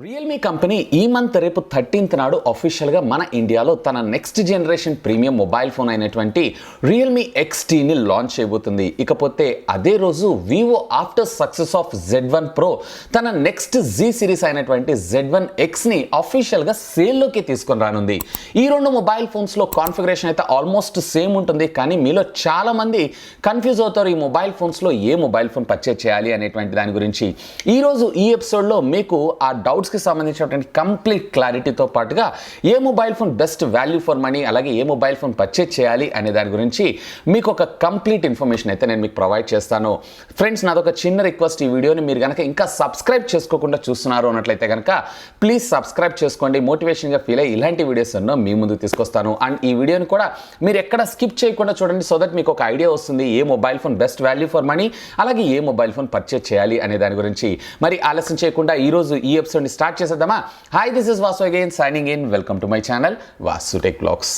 Realme company ఈ month రేపు 13th నాడు అఫీషియల్ గా మన ఇండియాలో తన next generation premium mobile phone అయినటువంటి Realme XT ని లాంచ్ చేయబోతుంది. ఇకపోతే అదే రోజు Vivo after success of Z1 Pro తన నెక్స్ట్ Z సిరీస్ అయినటువంటి Z1X ని అఫీషియల్ గా సేల్ లోకి తీసుకొని రానుంది. ఈ రెండు మొబైల్ ఫోన్స్ లో కాన్ఫిగరేషన్ అయితే ఆల్మోస్ట్ సేమ్ ఉంటుంది, కానీ మీలో చాలా మంది కన్ఫ్యూజ్ అవుతారు ఈ మొబైల్ ఫోన్స్ లో ఏ మొబైల్ ఫోన్ పర్చేజ్ చేయాలి అనేటువంటి దాని గురించి. ఈ రోజు ఈ ఎపిసోడ్ లో మీకు ఆ డౌట్స్ కి సంబంధించినటువంటి కంప్లీట్ క్లారిటీతో పాటుగా ఏ mobile phone best value for money, అలాగే ఏ మొబైల్ ఫోన్ పర్చేజ్ చేయాలి అనే దాని గురించి మీకు ఒక కంప్లీట్ ఇన్ఫర్మేషన్ అయితే నేను మీకు ప్రొవైడ్ చేస్తాను. ఫ్రెండ్స్, నాదొక చిన్న రిక్వెస్ట్, ఈ వీడియోని మీరు కనుక ఇంకా సబ్స్క్రైబ్ చేసుకోకుండా చూస్తున్నారు అన్నట్లయితే కనుక ప్లీజ్ సబ్స్క్రైబ్ చేసుకోండి. మోటివేషన్గా ఫీల్ అయ్యి ఇలాంటి వీడియోస్ ఎన్నో మీ ముందుకు తీసుకొస్తాను. అండ్ ఈ వీడియోని కూడా మీరు ఎక్కడ స్కిప్ చేయకుండా చూడండి, సో దట్ మీకు ఒక ఐడియా వస్తుంది ఏ mobile phone best value for money, అలాగే ఏ మొబైల్ ఫోన్ పర్చేజ్ చేయాలి అనే దాని గురించి. మరి ఆలస్యం చేయకుండా ఈ రోజు ఈ ఎపిసోడ్ని స్టార్ట్ చేసేద్దామా. Hi, this is Vaasu again signing in. Welcome to my channel VaasuTechVlogs.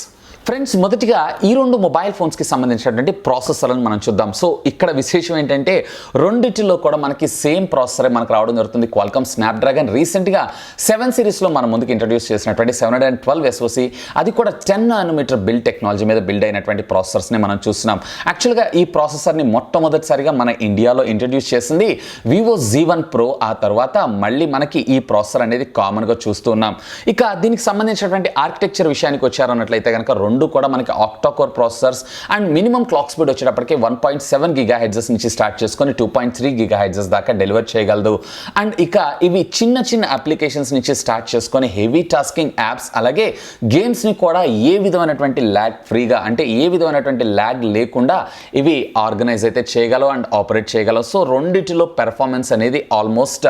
Friends, మొదటిగా ఈ రెండు మొబైల్ ఫోన్స్కి సంబంధించినటువంటి ప్రాసెసర్లను మనం చూద్దాం. సో ఇక్కడ విశేషం ఏంటంటే రెండిటిలో కూడా మనకి సేమ్ ప్రాసెసరే మనకు రావడం జరుగుతుంది. క్వాల్కామ్ స్నాప్డ్రాగన్ రీసెంట్గా 7 సిరీస్లో మన ముందుకు ఇంట్రడ్యూస్ చేసినటువంటి 712 SoC, అది కూడా 10 నానోమీటర్ బిల్డ్ టెక్నాలజీ మీద బిల్డ్ అయినటువంటి ప్రాసెసర్స్ని మనం చూస్తున్నాం. యాక్చువల్గా ఈ ప్రాసెసర్ని మొట్టమొదటిసారిగా మన ఇండియాలో ఇంట్రడ్యూస్ చేసింది Vivo Z1 Pro. ఆ తర్వాత మళ్ళీ మనకి ఈ ప్రాసెసర్ అనేది కామన్గా చూస్తూ ఉన్నాం. ఇక దీనికి సంబంధించినటువంటి ఆర్కిటెక్చర్ విషయానికి వచ్చారన్నట్లయితే కనుక రెండు కూడా మనకి octa core processors and minimum clock speed వచ్చేటప్పటికి 1.7 GHz నుంచి స్టార్ట్ చేసుకొని 2.3 GHz దాకా డెలివర్ చేయగలదు. అండ్ ఇక ఇవి చిన్న చిన్న అప్లికేషన్స్ నుంచి స్టార్ట్ చేసుకొని హెవీ టాస్కింగ్ యాప్స్, అలాగే గేమ్స్ని కూడా ఏ విధమైనటువంటి ల్యాగ్ ఫ్రీగా, అంటే ఏ విధమైనటువంటి ల్యాగ్ లేకుండా ఇవి ఆర్గనైజ్ అయితే చేయగలవు అండ్ ఆపరేట్ చేయగలవు. సో రెండిటిలో పెర్ఫార్మెన్స్ అనేది ఆల్మోస్ట్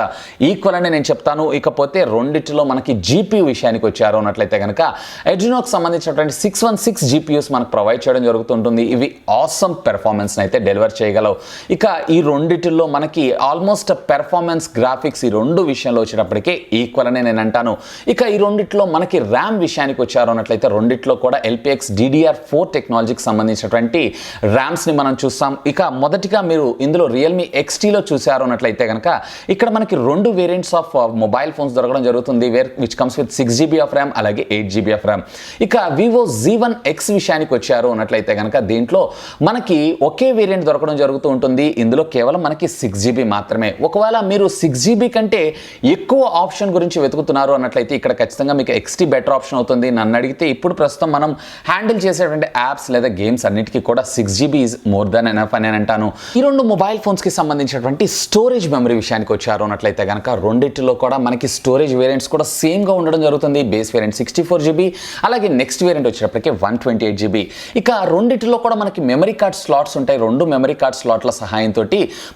ఈక్వల్ అని నేను చెప్తాను. ఇకపోతే రెండిటిలో మనకి GPU విషయానికి వచ్చారు అన్నట్లయితే కనుక ఎడ్రినోకి సంబంధించినటువంటి 616 GPUs మనకు ప్రొవైడ్ చేయడం జరుగుతుంటుంది. ఇవి ఆసమ్ పెర్ఫార్మెన్స్ అయితే డెలివర్ చేయగలవు. ఇక ఈ రెండిటిల్లో మనకి ఆల్మోస్ట్ పెర్ఫార్మెన్స్, గ్రాఫిక్స్ ఈ రెండు విషయంలో వచ్చేటప్పటికే ఈక్వల్ అని నేను అంటాను. ఇక ఈ రెండిట్లో మనకి ర్యామ్ విషయానికి వచ్చారు అన్నట్లయితే రెండిట్లో కూడా LPX DDR4 టెక్నాలజీకి సంబంధించినటువంటి ర్యామ్స్ని మనం చూస్తాం. ఇక మొదటిగా మీరు ఇందులో Realme XTలో చూసారు అన్నట్లయితే కనుక ఇక్కడ మనకి రెండు వేరియంట్స్ ఆఫ్ మొబైల్ ఫోన్స్ దొరకడం జరుగుతుంది, which comes with 6GB of RAM అలాగే 8GB ఆఫ్ ర్యామ్. ఇక Vivo Z1X విషయానికి వచ్చారు అన్నట్లయితే కనుక దీంట్లో మనకి ఒకే వేరియంట్ దొరకడం జరుగుతూ ఉంటుంది. ఇందులో కేవలం మనకి 6GB మాత్రమే. ఒకవేళ మీరు 6GB కంటే ఎక్కువ ఆప్షన్ గురించి వెతుకుతున్నారు అన్నట్లయితే ఇక్కడ ఖచ్చితంగా మీకు XT బెటర్ ఆప్షన్ అవుతుంది. నన్ను అడిగితే ఇప్పుడు ప్రస్తుతం మనం హ్యాండిల్ చేసేటువంటి యాప్స్ లేదా గేమ్స్ అన్నిటికీ కూడా 6GB is more than enough అని అంటాను. ఈ రెండు మొబైల్ ఫోన్స్కి సంబంధించినటువంటి స్టోరేజ్ మెమరీ విషయానికి వచ్చారు అన్నట్లయితే కనుక రెండింటిలో కూడా మనకి స్టోరేజ్ వేరియంట్స్ కూడా సేమ్గా ఉండడం జరుగుతుంది. బేస్ వేరియంట్ 64GB, అలాగే నెక్స్ట్ వేరియంట్ వచ్చేటప్పటికి 128GB. ఇక రెండిటిలో కూడా మనకి మెమరీ కార్డ్ స్లాట్స్ ఉంటాయి. రెండు మెమరీ కార్డ్ స్లాట్ల సహాయంతో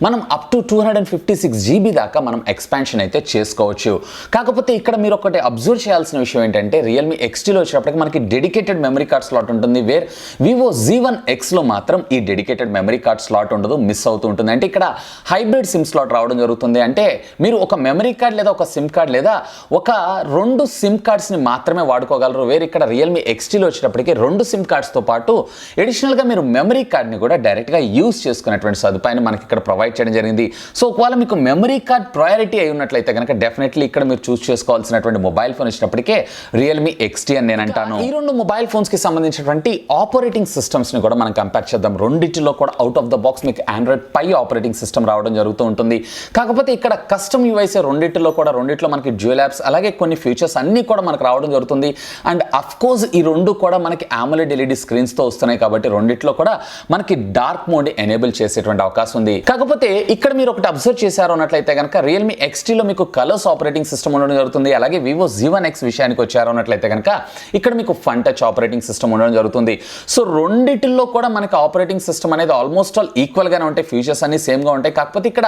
మనం అప్ టు 256GB దాకా మనం ఎక్స్పాన్షన్ అయితే చేసుకోవచ్చు. కాకపోతే ఇక్కడ మీరు ఒకటి అబ్జర్వ్ చేయాల్సిన విషయం ఏంటంటే Realme XTలో వచ్చేటప్పటికి మనకి డెడికేటెడ్ మెమరీ కార్డ్ స్లాట్ ఉంటుంది, వేర్ Vivo Z1Xలో మాత్రం ఈ డెడికేటెడ్ మెమరీ కార్డ్ స్లాట్ ఉండదు, మిస్ అవుతూ ఉంటుంది. అంటే ఇక్కడ హైబ్రిడ్ సిమ్ స్లాట్ రావడం జరుగుతుంది. అంటే మీరు ఒక మెమరీ కార్డ్ లేదా ఒక సిమ్ కార్డ్ లేదా ఒక రెండు సిమ్ కార్డ్స్ని మాత్రమే వాడుకోగలరు. వేరే ఇక్కడ Realme XTలో వచ్చేటప్పటికి రెండు సిమ్ కార్డ్స్తో పాటు అడిషనల్గా మీరు మెమరీ కార్డ్ని కూడా డైరెక్ట్గా యూజ్ చేసుకునేటువంటి సదుపాయాన్ని మనకి ఇక్కడ ప్రొవైడ్ చేయడం జరిగింది. సో ఒకవేళ మీకు మెమరీ కార్డ్ ప్రయారిటీ అయి ఉన్నట్లయితే కనుక డెఫినెట్లీ ఇక్కడ మీరు చూస్ చేసుకోవాల్సినటువంటి మొబైల్ ఫోన్ ఇచ్చినప్పటికే Realme XT అని నేను అంటాను. ఈ రెండు మొబైల్ ఫోన్స్కి సంబంధించినటువంటి ఆపరేటింగ్ సిస్టమ్స్ని కూడా మనం కంపేర్ చేద్దాం. రెండింటిలో కూడా అవుట్ ఆఫ్ ద బాక్స్ మీకు Android Pie ఆపరేటింగ్ సిస్టమ్ రావడం జరుగుతూ ఉంటుంది. కాకపోతే ఇక్కడ కస్టమ్ యూఐస్ రెండింటిలో మనకి డ్యూయల్ యాప్స్, అలాగే కొన్ని ఫీచర్స్ అన్నీ కూడా మనకు రావడం జరుగుతుంది. అండ్ అఫ్ కోర్స్ ఈ రెండు కూడా మనకి AMOLED LED స్క్రీన్స్తో వస్తున్నాయి కాబట్టి రెండిట్లో కూడా మనకి డార్క్ మోడ్ ఎనేబుల్ చేసేటువంటి అవకాశం ఉంది. కాకపోతే ఇక్కడ మీరు ఒకటి అబ్జర్వ్ చేశారు అన్నట్లయితే కనుక Realme XTలో మీకు కలర్స్ ఆపరేటింగ్ సిస్టమ్ ఉండడం జరుగుతుంది. అలాగే Vivo Z1X విషయానికి వచ్చారు అన్నట్లయితే కనుక ఇక్కడ మీకు ఫన్ టచ్ ఆపరేటింగ్ సిస్టమ్ ఉండడం జరుగుతుంది. సో రెండిటిల్లో కూడా మనకి ఆపరేటింగ్ సిస్టమ్ అనేది ఆల్మోస్ట్ ఆల్ ఈక్వల్గానే ఉంటాయి, ఫీచర్స్ అన్ని సేమ్గా ఉంటాయి. కాకపోతే ఇక్కడ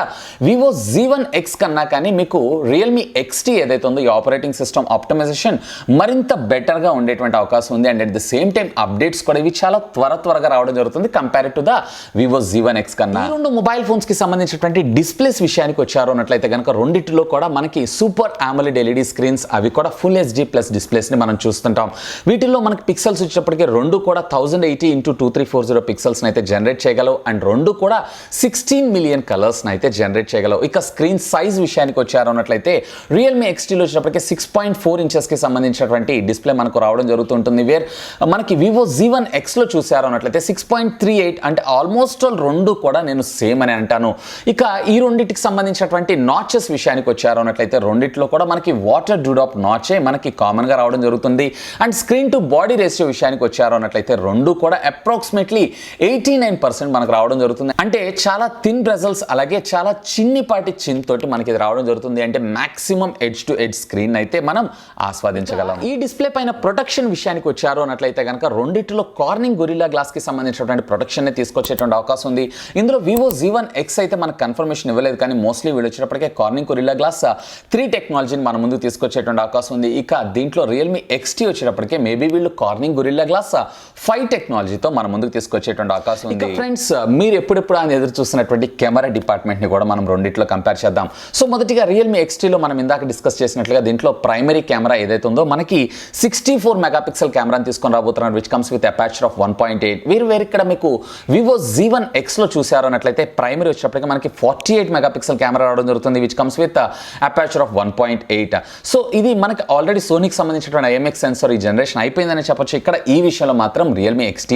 Vivo Z1X కన్నా కానీ మీకు Realme XT ఏదైతే ఉందో ఈ ఆపరేటింగ్ సిస్టమ్ ఆప్టిమైజేషన్ మరింత బెటర్గా ఉండేటువంటి అవకాశం ఉంది. And at the same same time updates కూడా ఇవి చాలా త్వరగా రావడం జరుగుతుంది compare to the Vivo Z1X కన్నా. ఈ రెండు మొబైల్ ఫోన్స్ కి సంబంధించినటువంటి డిస్ప్లేస్ విషయానికి వచ్చారు అన్నట్లయితే కనుక రెండిటిలో కూడా మనకి సూపర్ AMOLED LED స్క్రీన్స్, అవి కూడా ఫుల్ HD ప్లస్ డిస్ప్లేస్ ని మనం చూస్తుంటాం. వీటిల్లో మనకి పిక్సెల్స్ వచ్చేటప్పటికి రెండు కూడా 1080x2340 పిక్సెల్స్ అయితే జనరేట్ చేయగలవు అండ్ రెండు కూడా 16 మిలియన్ కలర్స్ అయితే జనరేట్ చేయగలవు. ఇక స్క్రీన్ సైజ్ విషయానికి వచ్చారు అన్నట్లయితే Realme XTలో వచ్చినప్పటికీ 6.4 ఇంచెస్ కి సంబంధించినటువంటి డిస్ప్లే మనకు రావడం జరుగుతుంటుంది. వేర్ మనకి Vivo Z1X లో చూసారు అన్నట్లయితే 6.38, అంటే ఆల్మోస్ట్ రెండు కూడా నేను సేమ్ అని అంటాను. ఇక ఈ రెండింటికి సంబంధించినటువంటి నాచెస్ విషయానికి వచ్చారు అన్నట్లయితే రెండిట్లో కూడా మనకి వాటర్ డ్యూడాప్ నాచే మనకి కామన్ గా రావడం జరుగుతుంది. And screen to body ratio విషయానికి వచ్చారు అన్నట్లయితే రెండు కూడా అప్రాక్సిమేట్లీ 89% మనకు రావడం జరుగుతుంది. అంటే చాలా థిన్ బ్రెజల్స్ అలాగే చాలా చిన్నిపాటి చిన్ తోటి మనకి ఇది రావడం జరుగుతుంది. అంటే maximum edge to edge screen అయితే మనం ఆస్వాదించగలం. ఈ డిస్ప్లే పైన ప్రొటెక్షన్ విషయానికి వచ్చారు అన్నట్లయితే కనుక రెండిట్లో కార్నింగ్ గొరిల్లా గ్లాస్ కి సంబంధించినటువంటి ప్రొటెక్షన్ ని తీసుకొచ్చేటువంటి అవకాశం ఉంది. ఇందులో Vivo Z1X అయితే మనకు కన్ఫర్మేషన్ ఇవ్వలేదు, కానీ మోస్ట్లీ వీళ్ళు వచ్చేటప్పటికే కార్నింగ్ గొరిల్లా గ్లాస్ 3 టెక్నాలజీని మన ముందు తీసుకొచ్చేటువంటి అవకాశం ఉంది. ఇక దీంట్లో Realme XT వచ్చేటప్పటికే మేబీ వీళ్ళు కార్నింగ్ గొరిల్లా గ్లాస్ 5 టెక్నాలజీతో మన ముందుకు తీసుకొచ్చేటువంటి అవకాశం ఉంది. ఫ్రెండ్స్, మీరు ఎప్పుడెప్పుడు అని ఎదురు చూస్తున్నటువంటి కెమెరా డిపార్ట్మెంట్ ని కూడా మనం రెండిట్లో కంపేర్ చేద్దాం. సో మొదటిగా Realme XTలో మనం ఇందాక డిస్కస్ చేసినట్లుగా దీంట్లో ప్రైమరీ కెమెరా ఏదైతే ఉందో మనకి 64 మెగాపిక్సెల్ కెమెరాని తీసుకొని రాబోతున్నారు, which comes with aperture of 1.8. వేరు ఇక్కడ మీకు Vivo Z1X లో చూసారు అన్నట్లయితే ప్రైమరీ వచ్చేటప్పటికి మనకి 48 మెగాపిక్సెల్ కెమెరా రావడం జరుగుతుంది, which comes with aperture of 1.8. So ఇది మనకి ఆల్రెడీ సోనీకి సంబంధించినటువంటి IMX సెన్సార్ ఈ జనరేషన్ అయిపోయిందని చెప్పొచ్చు. ఇక్కడ ఈ విషయంలో మాత్రం Realme XT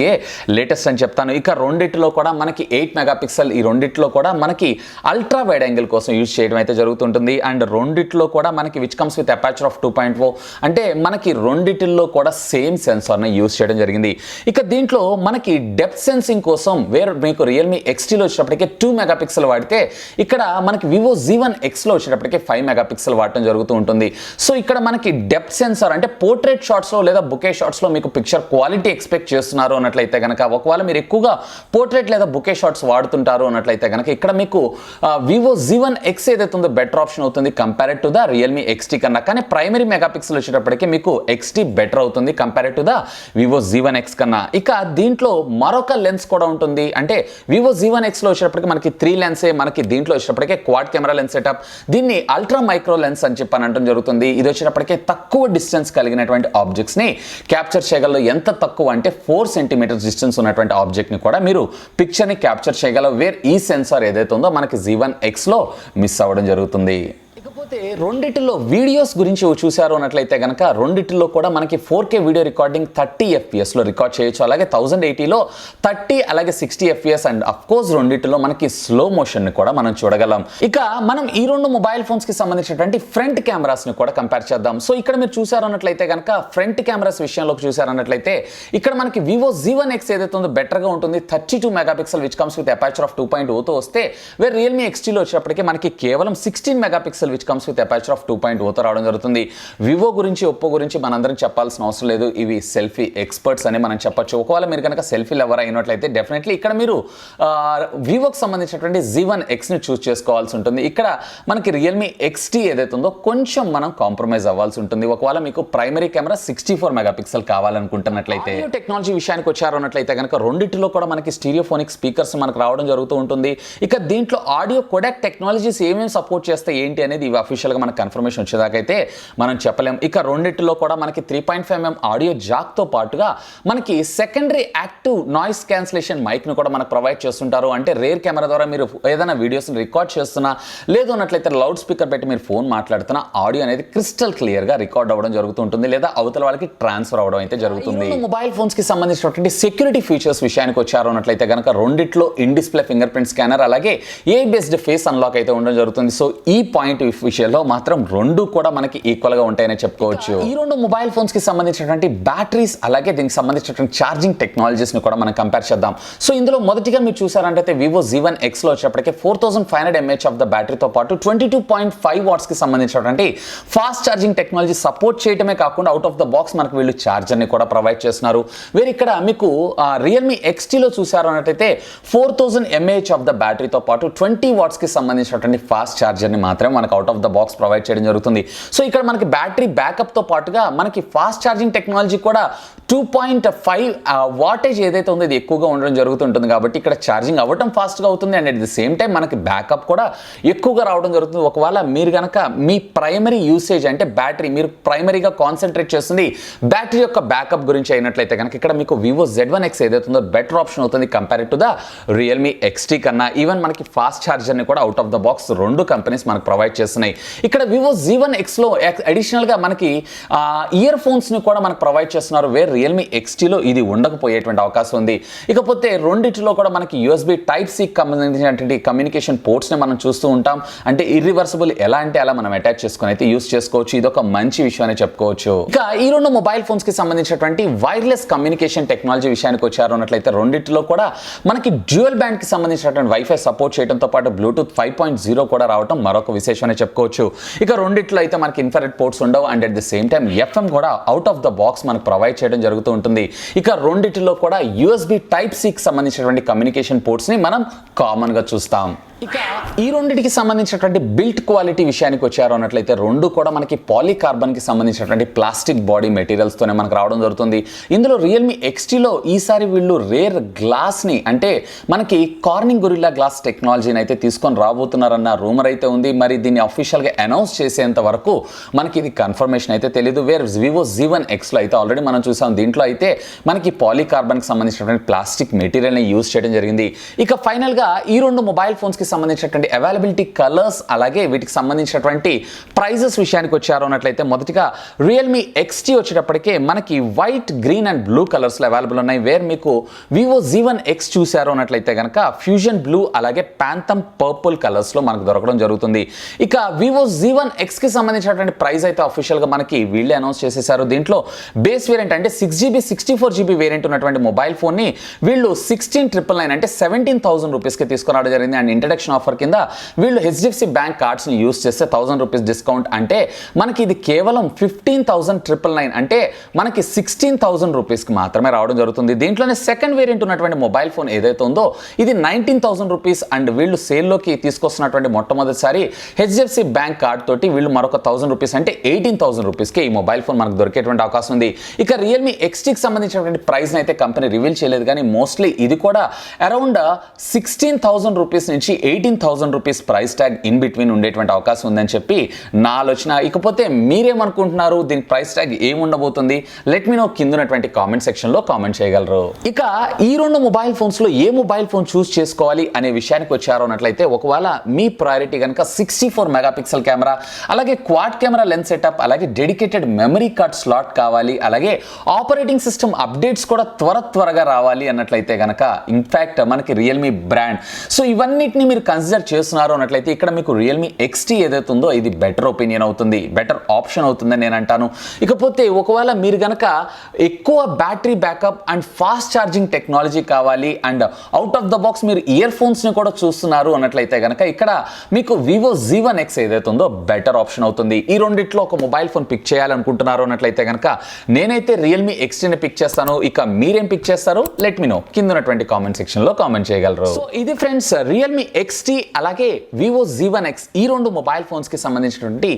లేటెస్ట్ అని చెప్తాను. ఇక రెండిట్లో కూడా మనకి 8 మెగాపిక్సెల్, ఈ రెండిట్లో కూడా మనకి అల్ట్రా వైడ్ యాంగిల్ కోసం యూజ్ చేయడం అయితే జరుగుతుంటుంది. అండ్ రెండిట్లో కూడా మనకి which comes with aperture of 2.4, అంటే మనకి రెండిటిల్లో కూడా సేమ్ సెన్సార్ని యూజ్ చేయడం జరిగింది. ఇక దీంట్లో మనకి డెప్త్ సెన్సింగ్ కోసం మీకు Realme XTలో వచ్చేటప్పటికే 2 మెగాపిక్సెల్ వాడితే ఇక్కడ మనకి Vivo Z1X లో వచ్చేటప్పటికే 5 మెగాపిక్సెల్ వాడటం జరుగుతూ ఉంటుంది. సో ఇక్కడ మనకి డెప్త్ సెన్సార్ అంటే పోర్ట్రేట్ షాట్స్లో లేదా బుకే షాట్స్లో మీకు పిక్చర్ క్వాలిటీ ఎక్స్పెక్ట్ చేస్తున్నారు అన్నట్లయితే కనుక, ఒకవేళ మీరు ఎక్కువగా పోర్ట్రేట్ లేదా బుకే షాట్స్ వాడుతుంటారు అన్నట్లయితే కనుక ఇక్కడ మీకు Vivo Z1X ఏదైతే ఉందో బెటర్ ఆప్షన్ అవుతుంది compare to the Realme XT కన్నా. కానీ ప్రైమరీ మెగాపిక్సెల్ వచ్చేటప్పటికి మీకు XT బెటర్ అవుతుంది compare to the Vivo Z1X కన్నా. ఇక దీంట్లో మరొక లెన్స్ కూడా ఉంటుంది. అంటే Vivo Z1X లో వచ్చేటప్పటికి మనకి 3 లెన్సే, మనకి దీంట్లో వచ్చేటప్పటికే క్వాడ్ కెమెరా లెన్స్ సెటప్, దీన్ని అల్ట్రా మైక్రో లెన్స్ అని చెప్పి అనడం జరుగుతుంది. ఇది వచ్చేటప్పటికే తక్కువ డిస్టెన్స్ కలిగినటువంటి ఆబ్జెక్ట్స్ ని క్యాప్చర్ చేయగలరు. ఎంత తక్కువ అంటే 4 సెంటీమీటర్స్ డిస్టెన్స్ ఉన్నటువంటి ఆబ్జెక్ట్ ని కూడా మీరు పిక్చర్ ని క్యాప్చర్ చేయగలరు. వేర్ ఈ సెన్సార్ ఏదైతే ఉందో మనకి Z1X లో మిస్ అవ్వడం జరుగుతుంది. ఇకపోతే రెండిటిలో వీడియోస్ గురించి చూసారు అన్నట్లయితే కనుక రెండిటిలో కూడా మనకి 4K వీడియో రికార్డింగ్ 30 FPS లో రికార్డ్ చేయొచ్చు, అలాగే 1080లో 30 అలాగే 60 FPS అండ్ అఫ్ కోర్స్ రెండిటిలో మనకి స్లో మోషన్ ని కూడా మనం చూడగలం. ఇక మనం ఈ రెండు మొబైల్ ఫోన్స్ కి సంబంధించినటువంటి ఫ్రంట్ కెమెరాస్ ని కూడా కంపేర్ చేద్దాం. సో ఇక్కడ మీరు చూసారు అన్నట్లయితే కనుక ఫ్రంట్ కెమెరాస్ విషయంలోకి చూసారు అన్నట్లయితే ఇక్కడ మనకి Vivo Z1X ఏదైతే ఉందో బెటర్ గా ఉంటుంది, 32 megapixel which comes with aperture of 2.0తో వస్తే వేర్ Realme XTలో వచ్చేటప్పటికి మనకి కేవలం 16 megapixel which comes with aperture of 2.0తో రావడం జరుగుతుంది. వివో గురించి ఒప్పో గురించి మనందరం చెప్పాల్సిన అవసరం లేదు, ఇవి సెల్ఫీ ఎక్స్పర్ట్స్ అని మనం చెప్పొచ్చు. ఒకవేళ మీరు కనుక సెల్ఫీ లవర్ అయినట్లయితే డెఫినెట్లీ ఇక్కడ మీరు వివోకి సంబంధించినటువంటి Z1X ని చూస్ చేసుకోవాల్సి ఉంటుంది. ఇక్కడ మనకి Realme XT ఏదైతే ఉందో కొంచెం మనం కాంప్రమైజ్ అవ్వాల్సి ఉంటుంది. ఒకవేళ మీకు ప్రైమరీ కెమెరా 64 మెగాపిక్సెల్ కావాలనుకుంటున్నట్లయితే. టెక్నాలజీ విషయానికి వచ్చారు అన్నట్లయితే కనుక రెండిటిలో కూడా మనకి స్టీరియోఫోనిక్ స్పీకర్స్ మనకు రావడం జరుగుతూ ఉంటుంది. ఇక దీంట్లో ఆడియో కొడాక్ టెక్నాలజీస్ ఏమేమి సపోర్ట్ చేస్తే ఏంటి అనేది ఇవి అఫీషియల్గా మనకు కన్ఫర్మేషన్ వచ్చేదాకైతే మనం చెప్పలేం. ఇక రెండిటిలో కూడా మనకి 3.5mm ఆడియో జాక్తో పాటుగా మనకి సెకండరీ యాక్టివ్ నాయిస్ క్యాన్సిలేషన్ మైక్ను కూడా మనకు ప్రొవైడ్ చేస్తుంటారు. అంటే రేర్ కెమెరా ద్వారా మీరు ఏదైనా వీడియోస్ని రికార్డ్ చేస్తున్నా లేదు అన్నట్లయితే లౌడ్ స్పీకర్ పెట్టి మీరు ఫోన్ మాట్లాడుతున్నా ఆడియో అనేది క్రిస్టల్ క్లియర్గా రికార్డ్ అవ్వడం జరుగుతుంటుంది, లేదా అవతల వాళ్ళకి ట్రాన్స్ఫర్ అవ్వడం అయితే జరుగుతుంది. మొబైల్ ఫోన్స్ కి సంబంధించినటువంటి సెక్యూరిటీ ఫీచర్స్ విషయానికి వచ్చారు అన్నట్లయితే కనుక రెండిట్లో in display finger print scanner అలాగే AI బేస్డ్ ఫేస్ అన్లాక్ అయితే ఉండడం జరుగుతుంది. సో ఈ పాయింట్ విషయంలో మాత్రం రెండు కూడా మనకి ఈక్వల్ గా ఉంటాయని చెప్పుకోవచ్చు. ఈ రెండు మొబైల్ ఫోన్స్ కి సంబంధించినటువంటి బ్యాటరీస్ అలాగే దీనికి సంబంధించినటువంటి ఛార్జింగ్ టెక్నాలజీస్ ని కూడా మనం కంపేర్ చేద్దాం. సో ఇందులో మొదటిగా మీరు చూసారంటే Vivo Z1X లో వచ్చేప్పటికే 4500 mAh ఆఫ్ ద బ్యాటరీతో పాటు 22.5 వాట్స్ కి సంబంధించినటువంటి ఫాస్ట్ ఛార్జింగ్ టెక్నాలజీ సపోర్ట్ చేయడమే కాకుండా అవుట్ ఆఫ్ ద బాక్స్ మనకు వీళ్ళు ఛార్జర్ ని కూడా ప్రొవైడ్ చేస్తున్నారు. వేరే ఇక్కడ మీకు Realme XT లో చూసారు అన్నట్లయితే 4000 mAh ఆఫ్ ద బ్యాటరీతో పాటు 20 వాట్స్ కి సంబంధించినటువంటి ఫాస్ట్ ఛార్జర్ ని మాత్రమే మనకు out of the box provide చేయడం జరుగుతుంది. సో ఇక్కడ మనకి బ్యాటరీ బ్యాకప్తో పాటుగా మనకి ఫాస్ట్ ఛార్జింగ్ టెక్నాలజీ కూడా 2.5 వాటేజ్ ఏదైతే ఉందో ఇది ఎక్కువగా ఉండడం జరుగుతుంటుంది కాబట్టి ఇక్కడ ఛార్జింగ్ అవ్వటం ఫాస్ట్గా అవుతుంది and at the same time మనకి బ్యాకప్ కూడా ఎక్కువగా రావడం జరుగుతుంది. ఒకవేళ మీరు కనుక మీ ప్రైమరీ యూసేజ్ అంటే బ్యాటరీ మీరు ప్రైమరీగా కాన్సన్ట్రేట్ చేస్తుంది బ్యాటరీ యొక్క బ్యాకప్ గురించి అయినట్లయితే కనుక ఇక్కడ మీకు Vivo Z1X ఏదైతే ఉందో బెటర్ ఆప్షన్ అవుతుంది compare to the Realme XT కన్నా. ఈవెన్ మనకి ఫాస్ట్ ఛార్జర్ని కూడా అవుట్ ఆఫ్ ద బాక్స్ రెండు కంపెనీస్ మనకు ప్రొవైడ్ చేస్తున్నాయి. ఇక్కడ Vivo Z1Xలో అడిషనల్గా మనకి ఇయర్ ఫోన్స్ని కూడా మనకు ప్రొవైడ్ చేస్తున్నారు Realme XTలో ఇది ఉండకపోయేటువంటి అవకాశం ఉంది. ఇకపోతే రెండిటిలో కూడా మనకి USB Type-C సంబంధించినటువంటి కమ్యూనికేషన్ పోర్ట్స్ని మనం చూస్తూ ఉంటాం. అంటే ఇర్రివర్సిబుల్ ఎలా అంటే అలా మనం అటాచ్ చేసుకొని అయితే యూస్ చేసుకోవచ్చు. ఇది ఒక మంచి విషయం అని చెప్పుకోవచ్చు. ఇక ఈ రెండు మొబైల్ ఫోన్స్ కి సంబంధించినటువంటి వైర్లెస్ కమ్యూనికేషన్ టెక్నాలజీ విషయానికి వచ్చారు అన్నట్లయితే రెండిటిలో కూడా మనకి డ్యూయల్ బ్యాండ్ కి సంబంధించినటువంటి వైఫై సపోర్ట్ చేయడంతో పాటు బ్లూటూత్ 5.0 కూడా రావడం మరొక విశేషం అని చెప్పుకోవచ్చు. ఇక రెండిట్లో అయితే మనకి ఇన్ఫ్రారెడ్ పోర్ట్స్ ఉండవు and at the same time FM కూడా అవుట్ ఆఫ్ ద బాక్స్ మనకు ప్రొవైడ్ చేయడం జరుగుతూ ఉంటుంది. ఇక రెండిటిలో కూడా USB Type-C కి సంబంధించినటువంటి కమ్యూనికేషన్ పోర్ట్స్ ని మనం కామన్ గా చూస్తాం. ఇక ఈ రెండింటికి సంబంధించినటువంటి బిల్ట్ క్వాలిటీ విషయానికి వచ్చారు అన్నట్లయితే రెండు కూడా మనకి పాలీకార్బన్ కి సంబంధించినటువంటి ప్లాస్టిక్ బాడీ మెటీరియల్స్ తోనే మనకు రావడం జరుగుతుంది. ఇందులో Realme XTలో ఈసారి వీళ్ళు రేర్ గ్లాస్ ని అంటే మనకి కార్నింగ్ గొరిల్లా గ్లాస్ టెక్నాలజీని అయితే తీసుకొని రాబోతున్నారన్న రూమర్ అయితే ఉంది. మరి దీన్ని అఫీషియల్ గా అనౌన్స్ చేసేంత వరకు మనకి ఇది కన్ఫర్మేషన్ అయితే తెలియదు. Vivo Z1Xలో అయితే ఆల్రెడీ మనం చూసాం. దీంట్లో అయితే మనకి పాలీకార్బన్ కి సంబంధించినటువంటి ప్లాస్టిక్ మెటీరియల్ ని యూజ్ చేయడం జరిగింది. ఇక ఫైనల్ గా ఈ రెండు మొబైల్ ఫోన్స్ కి సంబంధించినటువంటి అవైలబిలిటీ కలర్స్ అలాగే వీటికి సంబంధించినటువంటి ప్రైజెస్ విషయానికి వచ్చారు అన్నట్లయితే మొదటిగా Realme XT వచ్చేటప్పటికే మనకి white green and blue colours లో అవైలబుల్ ఉన్నాయి. మీకు Vivo Z1X చూసారు అన్నట్లయితే కనుక ఫ్యూజన్ బ్లూ అలాగే ప్యాంథమ్ పర్పుల్ కలర్స్ లో మనకు దొరకడం జరుగుతుంది. ఇక Vivo Z1X కి సంబంధించినటువంటి ప్రైస్ అయితే అఫీషియల్ గా మనకి వీళ్ళే అనౌన్స్ చేసేసారు. దీంట్లో బేస్ వేరియంట్ అంటే 6GB 64GB వేరియంట్ ఉన్నటువంటి మొబైల్ ఫోన్ ని వీళ్ళు 16,999 అంటే 17,000 రూపీస్ కి తీసుకురావడం జరిగింది. అండ్ ఇంట్రడక్షన్ ఆఫర్ కింద వీళ్ళు HDFC బ్యాంక్ కార్డ్స్ ని యూస్ చేస్తే 1000 రూపీస్ డిస్కౌంట్ అంటే మనకి ఇది కేవలం 15,999 అంటే మనకి 16,000 రూపీస్ కి మాత్రమే రావడం జరుగుతుంది. దీంట్లోనే సెకండ్ వేరియంట్ ఉన్నటువంటి మొబైల్ ఫోన్ ఏదైతే ఉందో ఇది 19,000 రూపీస్ అండ్ వీళ్ళు సేల్లోకి తీసుకొస్తున్నటువంటి మొట్టమొదటిసారి HDFC బ్యాంక్ కార్డ్ తోటి వీళ్ళు మరొక 1000 రూపీస్ అంటే 18,000 రూపీస్ కి ఈ మొబైల్ ఫోన్ మనకు దొరికేటువంటి అవకాశం ఉంది. ఇక Realme XT కి సంబంధించినటువంటి ప్రైస్ అయితే కంపెనీ రివీల్ చేయలేదు కానీ మోస్ట్లీ ఇది కూడా అరౌండ్ 16,000 రూపీస్ నుంచి 18,000 rupees price tag in between ఉండేటువంటి అవకాశం ఉందని చెప్పి నా ఆలోచన. ఇకపోతే మీరేమనుకుంటున్నారు దీని ప్రైస్ ట్యాగ్ ఏముండబోతుంది లెట్ మీ నో కిందనటువంటి కామెంట్ సెక్షన్ లో కామెంట్ చేయగలరు. ఇక ఈ రెండు మొబైల్ ఫోన్స్ లో ఏ మొబైల్ ఫోన్ చూస్ చేసుకోవాలి అనే విషయానికి వచ్చారు అన్నట్లయితే ఒకవేళ మీ ప్రయారిటీ కనుక 64 మెగాపిక్సెల్ కెమెరా అలాగే క్వాడ్ కెమెరా లెన్స్ సెటప్ అలాగే డెడికేటెడ్ మెమరీ కార్డ్ స్లాట్ కావాలి అలాగే ఆపరేటింగ్ సిస్టమ్ అప్డేట్స్ కూడా త్వరగా రావాలి అన్నట్లయితే కనుక ఇన్ఫాక్ట్ మనకి Realme బ్రాండ్ సో ఇవన్నిటిని మీరు కన్సిడర్ చేస్తున్నారు అన్నట్లయితే ఇక్కడ మీకు Realme XT ఏదైతే ఉందో ఇది బెటర్ ఒపీనియన్ అవుతుంది, బెటర్ ఆప్షన్ అవుతుందని నేను అంటాను. ఇకపోతే ఒకవేళ మీరు గనక ఎక్కువ battery backup and fast charging technology కావాలి and out of the box మీరు ఇయర్ ఫోన్స్ ని కూడా చూస్తున్నారు అన్నట్లయితే గనక ఇక్కడ మీకు Vivo Z1X ఏదైతే ఉందో బెటర్ ఆప్షన్ అవుతుంది. ఈ రెండిట్లో ఒక మొబైల్ ఫోన్ పిక్ చేయాలనుకుంటున్నారు అన్నట్లయితే గనక నేనైతే Realme XT ని పిక్ చేస్తాను. ఇక మీరేం పిక్ చేస్తారు లెట్ మీ నో కింద ఉన్నటువంటి కామెంట్ సెక్షన్ లో కామెంట్ చేయగలరు. సో ఇది ఫ్రెండ్స్ Realme XT అలాగే Vivo Z1X ఈ రెండు మొబైల్ ఫోన్స్ కి సంబంధించినటువంటి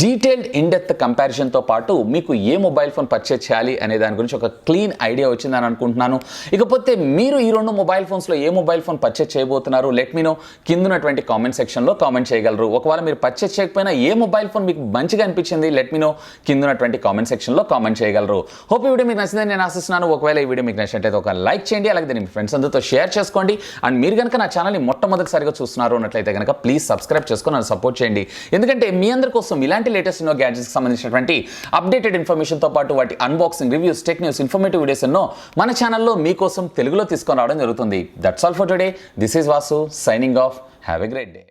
డీటెయిల్డ్ ఇన్ డెప్త్ కంపారిజన్ తో పాటు మీకు ఏ మొబైల్ ఫోన్ పర్చేస్ చేయాలి అనే దాని గురించి ఒక క్లీన్ ఐడియా వచ్చిందని అనుకుంటున్నాను. ఇకపోతే మీరు ఈ రెండు మొబైల్ ఫోన్స్ లో ఏ మొబైల్ ఫోన్ పర్చేస్ చేయబోతున్నారు లెట్ మీ నో కింద ఉన్నటువంటి కామెంట్ సెక్షన్ లో కామెంట్ చేయగలరు. ఒకవేళ మీరు పర్చేస్ చేయకపోయినా ఏ మొబైల్ ఫోన్ మీకు మంచిగా అనిపించింది లెట్ మీ నో కింద ఉన్నటువంటి కామెంట్ సెక్షన్ లో కామెంట్ చేయగలరు. హోప్ ఈ వీడియో మీకు నచ్చిందని నేను ఆశిస్తున్నాను. ఒకవేళ ఈ వీడియో మీకు నచ్చినట్లయితే ఒక లైక్ చేయండి అలాగే దీన్ని మీ ఫ్రెండ్స్ అందరితో షేర్ చేసుకోండి. అండ్ మీరు కనుక నా ఛానల్ని మొట్టమొదటిసారిగా చూస్తున్నారు అన్నట్లయితే కనుక ప్లీజ్ సబ్స్క్రైబ్ చేసుకొని నన్ను సపోర్ట్ చేయండి. ఎందుకంటే మీ అందరి కోసం ఇలాంటి లేటెస్ట్ ఎన్నో గ్యాడ్జెట్స్కి సంబంధించినటువంటి అప్డేటెడ్ ఇన్ఫర్మేషన్తో పాటు వాటి unboxing reviews tech news informative videos ఎన్నో మన ఛానల్లో మీకోసం తెలుగులో తీసుకొని రావడం జరుగుతుంది. That's all for today. This is Vasu signing off. Have a great day.